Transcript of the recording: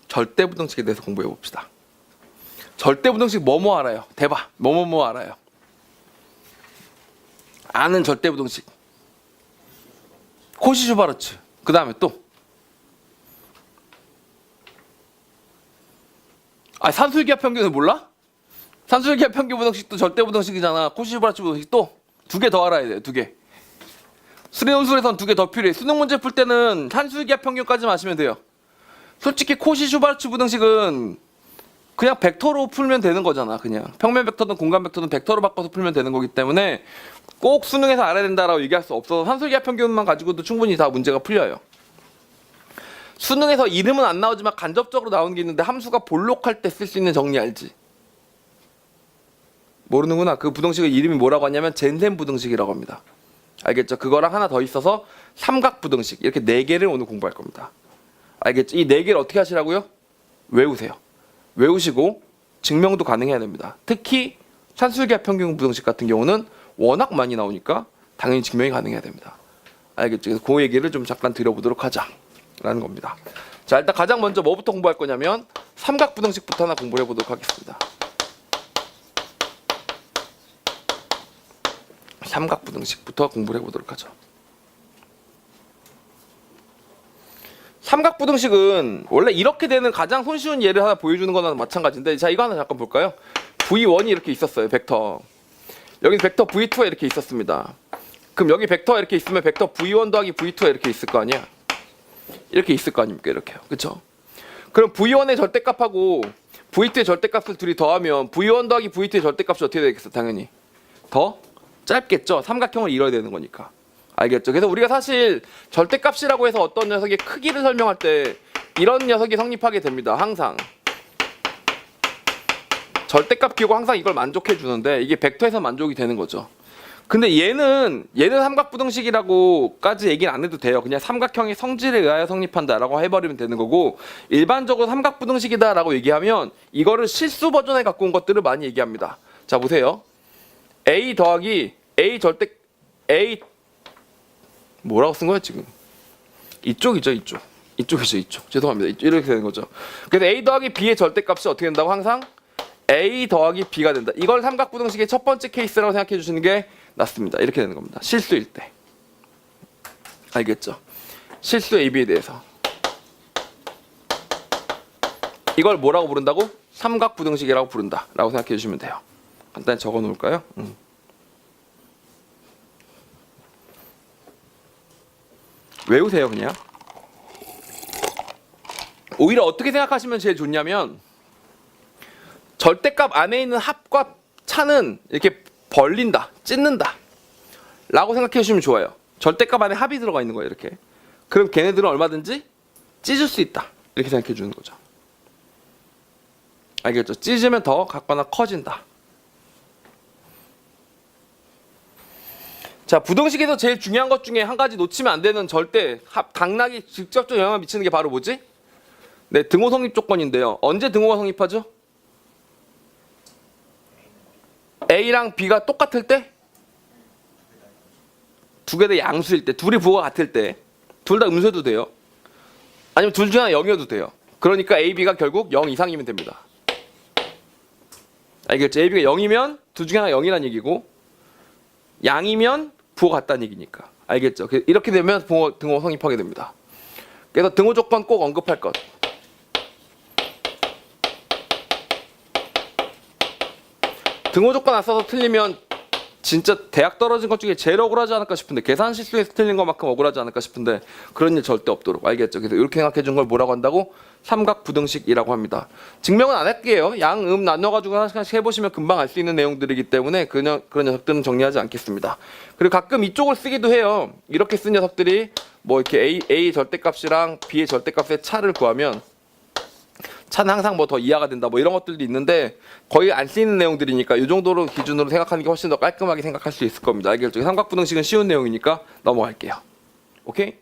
절대부등식에 대해서 공부해 봅시다. 절대부등식 뭐뭐 알아요? 대박. 뭐뭐뭐 알아요? 아는 절대부등식. 코시-슈바르츠. 그 다음에 또 산술기하 평균을 몰라? 산술기하 평균 부등식도 절대부등식이잖아. 코시-슈바르츠 부등식 또 두 개 더 알아야 돼요. 두 개. 수리논술에선 두 개 더 필요해. 수능 문제 풀 때는 산술기하 평균까지만 아시면 돼요. 솔직히 코시-슈바르츠 부등식은 그냥 벡터로 풀면 되는 거잖아. 그냥 평면 벡터든 공간 벡터든 벡터로 바꿔서 풀면 되는 거기 때문에 꼭 수능에서 알아야 된다라고 얘기할 수 없어서 산술기하 평균만 가지고도 충분히 다 문제가 풀려요. 수능에서 이름은 안 나오지만 간접적으로 나오는 게 있는데 함수가 볼록할 때 쓸 수 있는 정리 알지? 모르는구나. 그 부등식의 이름이 뭐라고 하냐면 젠센 부등식이라고 합니다. 알겠죠? 그거랑 하나 더 있어서 삼각 부등식. 이렇게 4개를 오늘 공부할 겁니다. 알겠죠? 이 4개를 어떻게 하시라고요? 외우세요. 외우시고 증명도 가능해야 됩니다. 특히 산술기하 평균 부등식 같은 경우는 워낙 많이 나오니까 당연히 증명이 가능해야 됩니다. 알겠죠? 그래서 그 얘기를 좀 잠깐 드려보도록 하자라는 겁니다. 자, 일단 가장 먼저 뭐부터 공부할 거냐면 삼각 부등식부터 하나 공부해 보도록 하겠습니다. 삼각 부등식부터 공부를 해보도록 하죠. 삼각 부등식은 원래 이렇게 되는 가장 손쉬운 예를 하나 보여주는 거나 마찬가지인데, 자, 이거 하나 잠깐 볼까요? V1이 이렇게 있었어요. 벡터. 여기 벡터 V2가 이렇게 있었습니다. 그럼 여기 벡터가 이렇게 있으면 벡터 V1 더하기 V2가 이렇게 있을 거 아니야? 이렇게 있을 거 아닙니까? 이렇게요. 그쵸? 그럼 V1의 절대값하고 V2의 절대값을 둘이 더하면 V1 더하기 V2의 절대값이 어떻게 되겠어? 당연히 더 짧겠죠. 삼각형을 이뤄야 되는 거니까. 알겠죠? 그래서 우리가 사실 절대값이라고 해서 어떤 녀석의 크기를 설명할 때 이런 녀석이 성립하게 됩니다. 항상 절대값 기호가 항상 이걸 만족해 주는데 이게 벡터에서 만족이 되는 거죠. 근데 얘는 삼각부등식이라고까지 얘기는 안 해도 돼요. 그냥 삼각형의 성질에 의하여 성립한다라고 해버리면 되는 거고, 일반적으로 삼각부등식이다라고 얘기하면 이거를 실수 버전에 갖고 온 것들을 많이 얘기합니다. 자, 보세요. A 더하기 A 절대 A 뭐라고 쓴 거야 지금? 이쪽이죠, 이쪽. 이쪽이죠, 이쪽. 죄송합니다. 이렇게 되는 거죠. 그래서 A 더하기 B의 절대값이 어떻게 된다고? 항상 A 더하기 B가 된다. 이걸 삼각부등식의 첫 번째 케이스라고 생각해 주시는 게 낫습니다. 이렇게 되는 겁니다. 실수일 때. 알겠죠? 실수 AB에 대해서. 이걸 뭐라고 부른다고? 삼각부등식이라고 부른다. 라고 생각해 주시면 돼요. 간단히 적어 놓을까요? 외우세요, 그냥. 오히려 어떻게 생각하시면 제일 좋냐면, 절대값 안에 있는 합과 차는 이렇게 벌린다, 찢는다 라고 생각해 주시면 좋아요. 절대값 안에 합이 들어가 있는 거예요, 이렇게. 그럼 걔네들은 얼마든지 찢을 수 있다, 이렇게 생각해 주는 거죠. 알겠죠? 찢으면 더 같거나 커진다. 자, 부등식에서 제일 중요한 것 중에 한 가지 놓치면 안 되는 절대 각락이 직접적 영향을 미치는 게 바로 뭐지? 네, 등호 성립 조건인데요. 언제 등호가 성립하죠? A랑 B가 똑같을 때? 두 개 다 양수일 때, 둘이 부호가 같을 때. 둘 다 음수여도 돼요. 아니면 둘 중에 하나 0이어도 돼요. 그러니까 A, B가 결국 0 이상이면 됩니다. 알겠죠? A, B가 0이면 둘 중에 하나 0이란 얘기고, 양이면 부호가 같다는 얘기니까. 알겠죠? 이렇게 되면 등호 성립하게 됩니다. 그래서 등호 조건 꼭 언급할 것. 등호 조건 안 써서 틀리면 진짜 대학 떨어진 것 중에 제일 억울하지 않을까 싶은데, 계산 실수에서 틀린 것만큼 억울하지 않을까 싶은데 그런 일 절대 없도록. 알겠죠? 그래서 이렇게 생각해 준 걸 뭐라고 한다고? 삼각부등식이라고 합니다. 증명은 안 할게요. 양, 음 나눠가지고 하나씩 해보시면 금방 알 수 있는 내용들이기 때문에 그런 녀석들은 정리하지 않겠습니다. 그리고 가끔 이쪽을 쓰기도 해요. 이렇게 쓴 녀석들이 뭐 이렇게 A 절대값이랑 B의 절대값의 차를 구하면 차는 항상 뭐 더 이하가 된다, 뭐 이런 것들도 있는데 거의 안 쓰이는 내용들이니까 이 정도로 기준으로 생각하는 게 훨씬 더 깔끔하게 생각할 수 있을 겁니다. 알겠죠? 삼각부등식은 쉬운 내용이니까 넘어갈게요. 오케이?